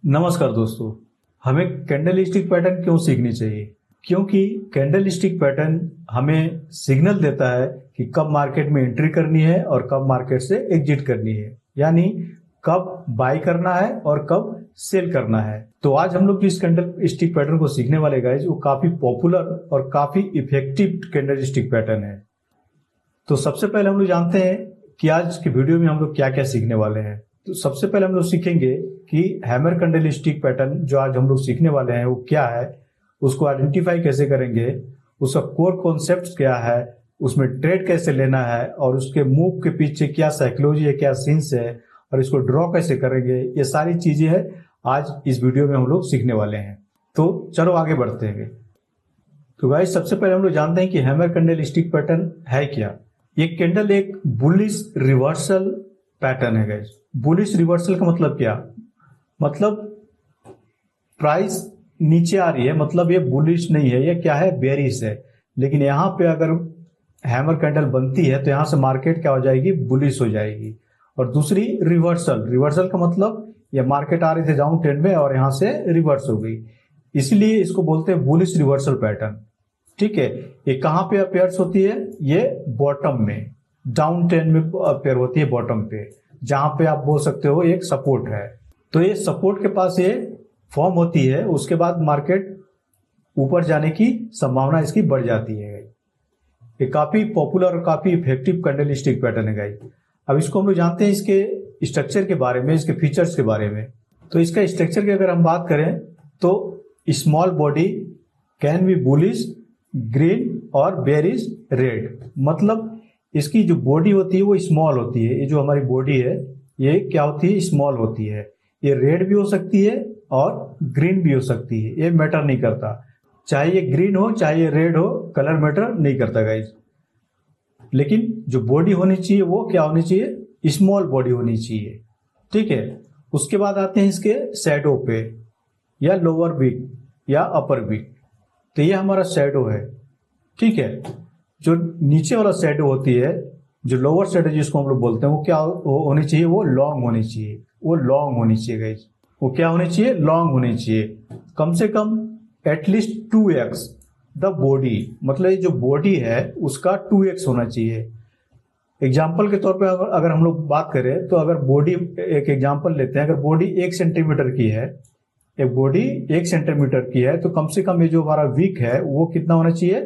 नमस्कार दोस्तों। हमें कैंडलस्टिक पैटर्न क्यों सीखनी चाहिए? क्योंकि कैंडलस्टिक पैटर्न हमें सिग्नल देता है कि कब मार्केट में एंट्री करनी है और कब मार्केट से एग्जिट करनी है, यानी कब बाय करना है और कब सेल करना है। तो आज हम लोग जिस कैंडलस्टिक पैटर्न को सीखने वाले गाइस, वो काफी पॉपुलर और काफी इफेक्टिव कैंडलस्टिक पैटर्न है। तो सबसे पहले हम लोग जानते हैं कि आज की वीडियो में हम लोग क्या क्या सीखने वाले हैं। तो सबसे पहले हम लोग सीखेंगे कि हैमर कैंडलस्टिक पैटर्न जो आज हम लोग सीखने वाले हैं वो क्या है, उसको आइडेंटिफाई कैसे करेंगे, उसका कोर कॉन्सेप्ट क्या है, उसमें ट्रेड कैसे लेना है और उसके मूव के पीछे क्या साइकोलॉजी है, क्या सीन्स है और इसको ड्रॉ कैसे करेंगे। ये सारी चीजें हैं आज इस वीडियो में हम लोग सीखने वाले हैं। तो चलो आगे बढ़ते हैं। तो गाइस सबसे पहले हम लोग जानते हैं कि हैमर कैंडलस्टिक पैटर्न है क्या। ये कैंडल एक बुलिश रिवर्सल पैटर्न है गाइस। बुलिश रिवर्सल का मतलब क्या? मतलब प्राइस नीचे आ रही है, मतलब ये बुलिश नहीं है, ये क्या है, बेरिश है। लेकिन यहाँ पे अगर हैमर कैंडल बनती है तो यहाँ से मार्केट क्या हो जाएगी, बुलिश हो जाएगी। और दूसरी रिवर्सल, रिवर्सल का मतलब ये मार्केट आ रही थी डाउन ट्रेंड में और यहाँ से रिवर्स हो गई, इसलिए इसको बोलते हैं बुलिश रिवर्सल पैटर्न। ठीक है, ये कहाँ पे अपेयर्स होती है? ये बॉटम में, डाउन ट्रेंड में अपेयर होती है बॉटम पे, जहां पे आप बोल सकते हो एक सपोर्ट है। तो ये सपोर्ट के पास ये फॉर्म होती है, उसके बाद मार्केट ऊपर जाने की संभावना इसकी बढ़ जाती है। ये काफी पॉपुलर और काफी इफेक्टिव कैंडलस्टिक पैटर्न है गाइस। अब इसको हम लोग जानते हैं इसके स्ट्रक्चर के बारे में, इसके फीचर्स के बारे में। तो इसका स्ट्रक्चर की अगर हम बात करें तो small body can be bullish green और बेरिश रेड। मतलब इसकी जो बॉडी होती है वो स्मॉल होती है। ये जो हमारी बॉडी है ये क्या होती है, स्मॉल होती है। ये रेड भी हो सकती है और ग्रीन भी हो सकती है, ये मैटर नहीं करता। चाहे ये ग्रीन हो चाहे ये रेड हो, कलर मैटर नहीं करता गाइज। लेकिन जो बॉडी होनी चाहिए वो क्या होनी चाहिए, स्मॉल बॉडी होनी चाहिए। ठीक है, उसके बाद आते हैं इसके शैडो पे, या लोअर विक या अपर विक। तो ये हमारा शैडो है। ठीक है, जो नीचे वाला शैडो होती है, जो लोअर शैडो जिसको हम लोग बोलते हैं, वो क्या होनी चाहिए, वो लॉन्ग होनी चाहिए। वो लॉन्ग होनी चाहिए गाइस। वो क्या होनी चाहिए, लॉन्ग होनी चाहिए। कम से कम एटलीस्ट 2x द बॉडी, मतलब ये जो बॉडी है उसका 2x होना चाहिए। एग्जाम्पल के तौर पर अगर हम लोग बात करें तो अगर बॉडी, एक एग्जाम्पल लेते हैं, अगर बॉडी 1 सेंटीमीटर की है, एक बॉडी 1 सेंटीमीटर की है, तो कम से कम ये जो हमारा विक है वो कितना होना चाहिए,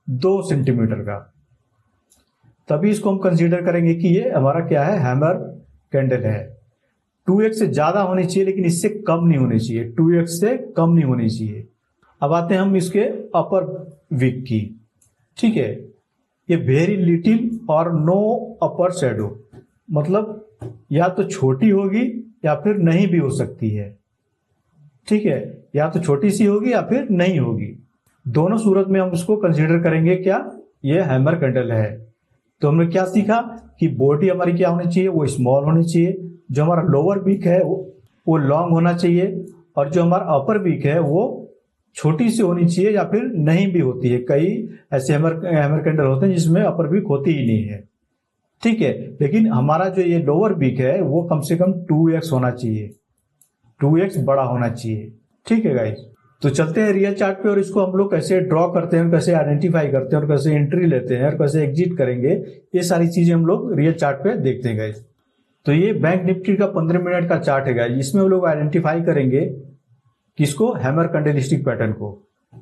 2 सेंटीमीटर का। तभी इसको हम कंसीडर करेंगे कि ये हमारा क्या है, हैमर कैंडल है। 2x से ज्यादा होनी चाहिए लेकिन इससे कम नहीं होनी चाहिए, 2x से कम नहीं होनी चाहिए। अब आते हैं हम इसके अपर विक की। ठीक है, ये वेरी लिटिल और नो अपर शैडो, मतलब या तो छोटी होगी या फिर नहीं भी हो सकती है। ठीक है, या तो छोटी सी होगी या फिर नहीं होगी। दोनों सूरत में हम उसको कंसीडर करेंगे क्या, ये हैमर कैंडल है। तो हमने क्या सीखा कि बॉडी हमारी क्या होनी चाहिए, वो स्मॉल होनी चाहिए। जो हमारा लोअर वीक है वो लॉन्ग होना चाहिए, और जो हमारा अपर वीक है वो छोटी सी होनी चाहिए या फिर नहीं भी होती है। कई ऐसे हैमर कैंडल होते हैं जिसमें अपर वीक होती ही नहीं है। ठीक है, लेकिन हमारा जो ये लोअर वीक है वो कम से कम 2x होना चाहिए, 2x बड़ा होना चाहिए। ठीक है गाइस, तो चलते हैं रियल चार्ट पे और इसको हम लोग कैसे ड्रॉ करते हैं, कैसे आइडेंटिफाई करते हैं और कैसे एंट्री लेते हैं और कैसे एग्जिट करेंगे, ये सारी चीजें हम लोग रियल चार्ट पे देखते हैं गाइस। तो ये बैंक निफ्टी का 15 मिनट का चार्ट है गाइस। इसमें हम लोग आइडेंटिफाई करेंगे किसको, हैमर कैंडलस्टिक पैटर्न को।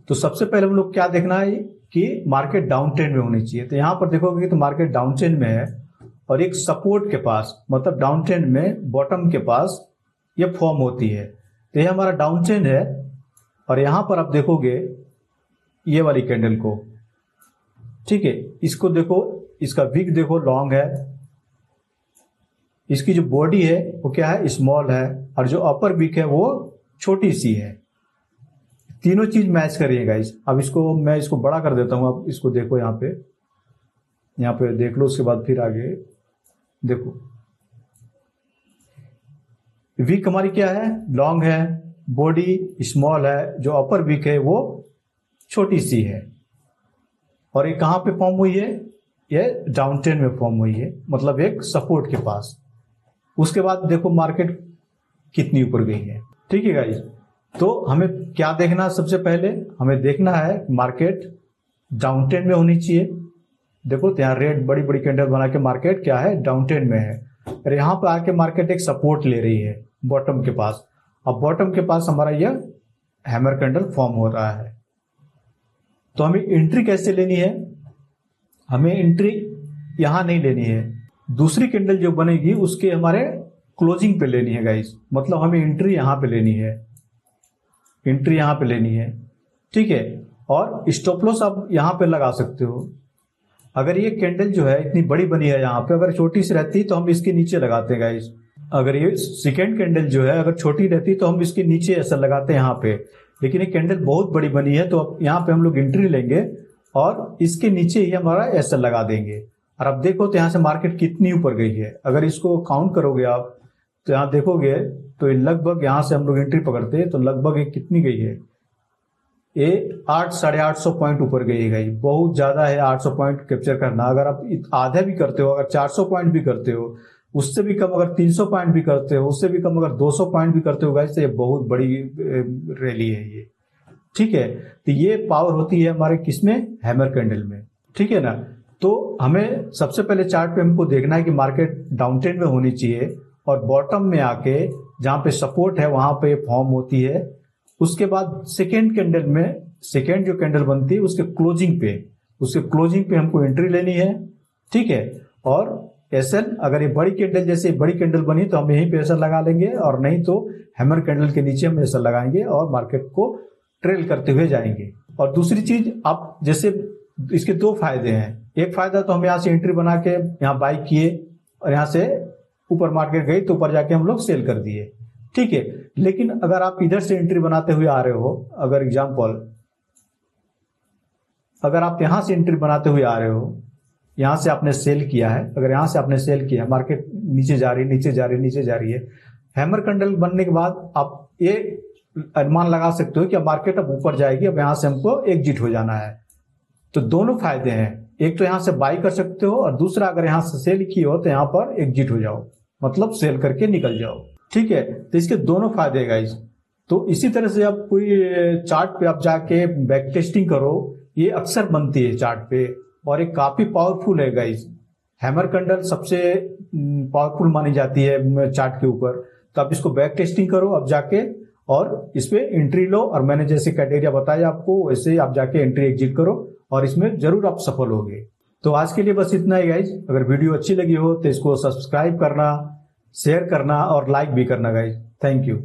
तो सबसे पहले हम लोग क्या देखना है कि मार्केट डाउन ट्रेंड में होनी चाहिए। तो यहाँ पर देखोगे तो मार्केट डाउन ट्रेंड में है और एक सपोर्ट के पास, मतलब डाउन ट्रेंड में बॉटम के पास ये फॉर्म होती है। तो ये हमारा डाउन ट्रेंड है और यहां पर आप देखोगे ये वाली कैंडल को। ठीक है, इसको देखो, इसका विक देखो लॉन्ग है, इसकी जो बॉडी है वो क्या है, स्मॉल है, और जो अपर विक है वो छोटी सी है। तीनों चीज मैच करिए गाइस। अब इसको मैं इसको बड़ा कर देता हूं, अब इसको देखो, यहाँ पे देख लो, उसके बाद फिर आगे देखो। विक हमारी क्या है, लॉन्ग है, बॉडी स्मॉल है, जो अपर विक है वो छोटी सी है, और ये कहां पे फॉर्म हुई है, ये डाउन ट्रेंड में फॉर्म हुई है, मतलब एक सपोर्ट के पास। उसके बाद देखो मार्केट कितनी ऊपर गई है। ठीक है गाइस। तो हमें क्या देखना है, सबसे पहले हमें देखना है मार्केट डाउन ट्रेंड में होनी चाहिए। देखो तो यहाँ रेड बड़ी बड़ी कैंडल बना के मार्केट क्या है, डाउन ट्रेंड में है। और यहाँ पे आके मार्केट एक सपोर्ट ले रही है बॉटम के पास। अब बॉटम के पास हमारा यह हैमर कैंडल फॉर्म हो रहा है। तो हमें एंट्री कैसे लेनी है, हमें एंट्री यहां नहीं लेनी है, दूसरी कैंडल जो बनेगी उसके हमारे क्लोजिंग पे लेनी है गाइस। मतलब हमें एंट्री यहां पे लेनी है, एंट्री यहां पे लेनी है, ठीक है। और स्टॉप लॉस आप यहां पे लगा सकते हो। अगर ये कैंडल जो है इतनी बड़ी बनी है यहाँ पे, अगर छोटी सी रहती तो हम इसके नीचे लगाते हैं गाइस। अगर ये सेकेंड कैंडल जो है अगर छोटी रहती तो हम इसके नीचे ऐसा लगाते हैं यहाँ पे, लेकिन ये कैंडल बहुत बड़ी बनी है तो अब यहाँ पे हम लोग एंट्री लेंगे और इसके नीचे ही हमारा ऐसा लगा देंगे। और अब देखो तो यहाँ से मार्केट कितनी ऊपर गई है। अगर इसको काउंट करोगे आप तो यहाँ देखोगे तो लगभग यहाँ से हम लोग एंट्री पकड़ते हैं तो लगभग ये कितनी गई है, ये 800-850 पॉइंट ऊपर गई है। बहुत ज्यादा है 800 पॉइंट कैप्चर करना। अगर आप आधा भी करते हो, अगर 400 पॉइंट भी करते हो, उससे भी कम अगर 300 पॉइंट भी करते हो, उससे भी कम अगर 200 पॉइंट भी करते हो गाइस, तो ये बहुत बड़ी रैली है ये, ठीक है। तो ये पावर होती है हमारे किसमें, हैमर कैंडल में, ठीक है ना। तो हमें सबसे पहले चार्ट पे हमको देखना है कि मार्केट डाउन ट्रेंड में होनी चाहिए और बॉटम में आके जहां पे सपोर्ट है वहां पे फॉर्म होती है। उसके बाद सेकेंड कैंडल में, सेकेंड जो कैंडल बनती है उसके क्लोजिंग पे, उसके क्लोजिंग पे हमको एंट्री लेनी है, ठीक है। और एसएल, अगर ये बड़ी कैंडल जैसे बड़ी कैंडल बनी तो हम यहीं पे एसएल लगा लेंगे, और नहीं तो हैमर कैंडल के नीचे हम एसएल लगाएंगे और मार्केट को ट्रेल करते हुए जाएंगे। और दूसरी चीज, आप जैसे इसके दो फायदे हैं। एक फायदा तो हम यहाँ से एंट्री बना के यहाँ बाई किए और यहाँ से ऊपर मार्केट गई तो ऊपर जाके हम लोग सेल कर दिए, ठीक है। लेकिन अगर आप इधर से एंट्री बनाते हुए आ रहे हो, अगर एग्जांपल अगर आप यहां से एंट्री बनाते हुए आ रहे हो, यहां से आपने सेल किया है, अगर यहां से आपने सेल किया, मार्केट नीचे जा रही है, नीचे जा रही है, नीचे जा रही है, हैमर कैंडल बनने के बाद आप ये अनुमान लगा सकते हो कि अब मार्केट अब ऊपर जाएगी, अब यहां से हमको एग्जिट हो जाना है। तो दोनों फायदे हैं, एक तो यहां से बाई कर सकते हो और दूसरा अगर यहां से सेल की हो तो यहां पर एग्जिट हो जाओ, मतलब सेल करके निकल जाओ, ठीक है। तो इसके दोनों फायदे गाइस। तो इसी तरह से आप कोई चार्ट पे आप जाके बैक टेस्टिंग करो, ये अक्सर बनती है चार्ट पे और ये काफी पावरफुल है गाइस। हैमर कैंडल सबसे पावरफुल मानी जाती है चार्ट के ऊपर। तो आप इसको बैक टेस्टिंग करो अब जाके और इसपे एंट्री लो, और मैंने जैसे क्राइटेरिया बताया आपको वैसे आप जाके एंट्री एग्जिट करो और इसमें जरूर आप सफल होगे। तो आज के लिए बस इतना ही गाइज। अगर वीडियो अच्छी लगी हो तो इसको सब्सक्राइब करना, शेयर करना और लाइक भी करना गाइज। Thank you.